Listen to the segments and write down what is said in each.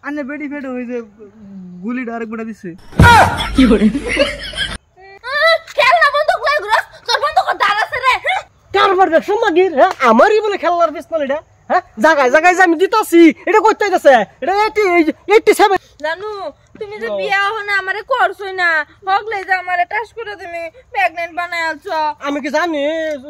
আনে বেডি ফেড হই যে গুলি ডাইরেক্ট বড়া দিছে কি করে খেলনা বন্দুক লই ঘুরস তোর বন্দুক দাঁড়াছে রে কারবার দেখছ মাগির হ্যাঁ আমারই বলে খেলনার পিস্তল এটা হ্যাঁ জায়গায় জায়গায় যে আমি দিতাছি এটা কইতে যাচ্ছে এটা 87 জানু তুমি যে বিয়া হনা আমারে করছই না হগলে যে আমারে টাস করে তুমি প্রেগন্যান্ট বানায় আলছো আমি কি জানি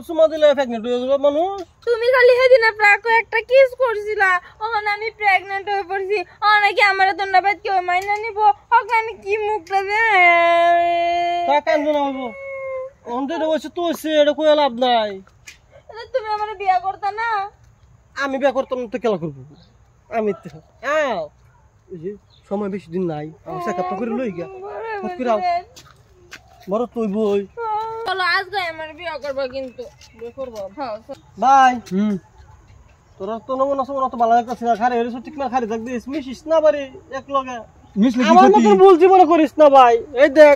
সুমা দিলে প্রেগন্যান্ট হয়ে যাবে মানুষ তুমি খালি হেদিনা প্রাকো একটা কিস করছিলা ওখানে আমি প্রেগন্যান্ট হয়ে পড়ছি অনেকে আমারে দন্ডাবাদ কেউ মাইনা নিব ওখানে আমি কি মুখটা দে তা কান্দ না হবো অন্ধে বসে তো এটা কই লাভ নাই তুমি আমারে বিয়া করতা না আমি বিয়ে করতাম তো কেলা করবো আমি তো আও সময় বেশি দিন নাই আমার চেকআপটা করে লই গিয়া বড় তুই বই চলো আজকে আমার বিয়া করবা কিন্তু বিয়ে করবো ভাই তোরা তো নমুনা সমুনা তো ভালো লাগতেছে না খারে এর ঠিক না খারে থাক দিস মিশিস না বাড়ি এক লগে আমার মতো ভুল জীবনে করিস না ভাই এই দেখ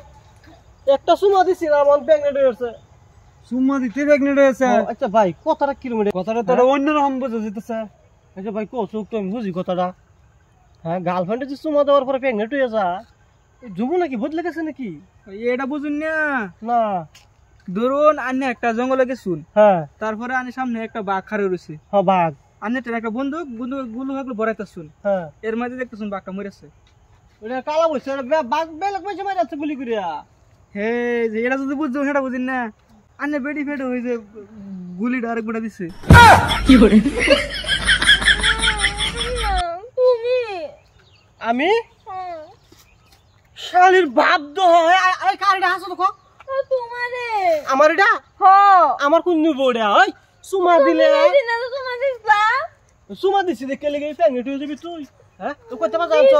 একটা সুমা দিছি না আমার প্রেগন্যান্ট হয়েছে সুম্মা দিতে প্রেগন্যান্ট হয়েছে আচ্ছা ভাই কথাটা কি রকম কথাটা তো অন্য রকম বুঝা যেতেছে আচ্ছা ভাই কোচুক তো আমি বুঝি কথাটা হ্যাঁ গার্লফ্রেন্ডে যে সুমা দেওয়ার পরে প্রেগন্যান্ট হয়ে যা যুবু নাকি বদলে গেছে নাকি এটা বুঝুন না না ধরুন আনে একটা জঙ্গলে গেছুন হ্যাঁ তারপরে আনে সামনে একটা বাঘ খাড়ে রয়েছে হ্যাঁ বাঘ আনে একটা বন্দুক বন্দুক গুলো ভাগলে বড়াইতেছুন হ্যাঁ এর মধ্যে দেখতেছুন বাঘটা মরেছে ওটা কালা বসে বাঘ বেলক পয়সা মারি যাচ্ছে গুলি করিয়া হে যে এটা যদি বুঝছো সেটা বুঝিন না আনে বেডি ফেড হই যে গুলি ডাইরেক্ট বড়া দিছে কি করে তুমি আমি শালির বাপ দো এই কারিটা হাসো দেখো তোমারে আমার এটা হ আমার কোন নিব ওটা ওই সুমা দিলে দিনা তো তোমার দিছলা সুমা দিছি দেখে লেগে প্রেগন্যান্ট হয়ে যাবি তুই হ্যাঁ তুই কইতে পারছ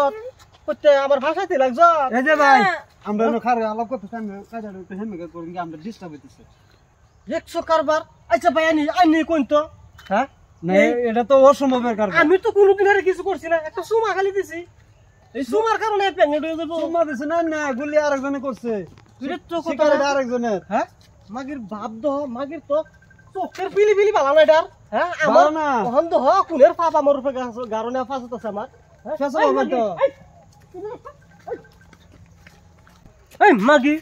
কইতে আমার ভাষাতে লাগছ এই যে ভাই আমরা এনে খারে আলাপ করতেছি আমি কাজার একটু হেমেকা করি কি আমরা ডিস্টার্ব হইতেছে 100 কারবার আচ্ছা ভাই আনি কোন তো হ্যাঁ না এটা তো অসম্ভবের কারণ আমি তো কোনোদিন আর কিছু করছি না একটা সুমা খালি দিছি এই সুমার কারণে প্রেগন্যান্ট হয়ে যাবো সুম্মা দিছে না না গুলি আরেকজনে করছে তুই তো শিকার কথা আরেকজনের হ্যাঁ মাগির বাপ দহ মাগির তো চোখের পিলি পিলি বালা না এটার হ্যাঁ আমার ভালো না। ওখান দহ কোনের পাপ আমার উপরে গারনে ফাঁসত আছে আমার হ্যাঁ? ফেসা এই বাবা মাগি, তো। এই মাগি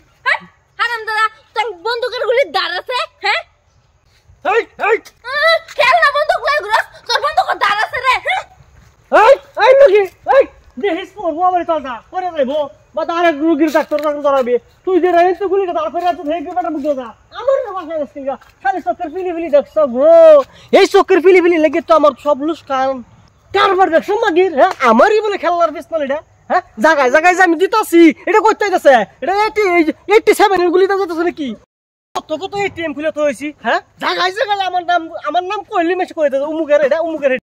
হারাম দাদা তোর বন্দুকের গুলি দাঁড়াছে হ্যাঁ এই এই খেলনা বন্দুক লই ঘুরস তোর বন্দুক দাঁড়াছে রে এই এই মাগি এই দেহিস পড়বো আমার তাজা পরে যাইবো বা তার এক রোগীর ডাক্তার ডাক্তার ধরাবি তুই যে রাইন তো গুলিটা দাঁড় ফেরে আছে হেগে বেটা বুঝো না আমার না ভাষা আসছে গা খালি চোখের পিলি পিলি দেখছ ব্রো এই চোখের পিলি পিলি লেগে তো আমার সব লুস কান কারবার দেখছ মাগির হ্যাঁ আমারই বলে খেলনার পিস্তল এটা হ্যাঁ জায়গায় জায়গায় যে আমি দিতাছি এটা কইতে যাচ্ছে এটা 87 এর গুলিটা যাচ্ছে নাকি কত কত এটিএম খুলে তো হইছি হ্যাঁ জায়গায় জায়গায় আমার নাম কইলি মেশে কইতে উমুকের এটা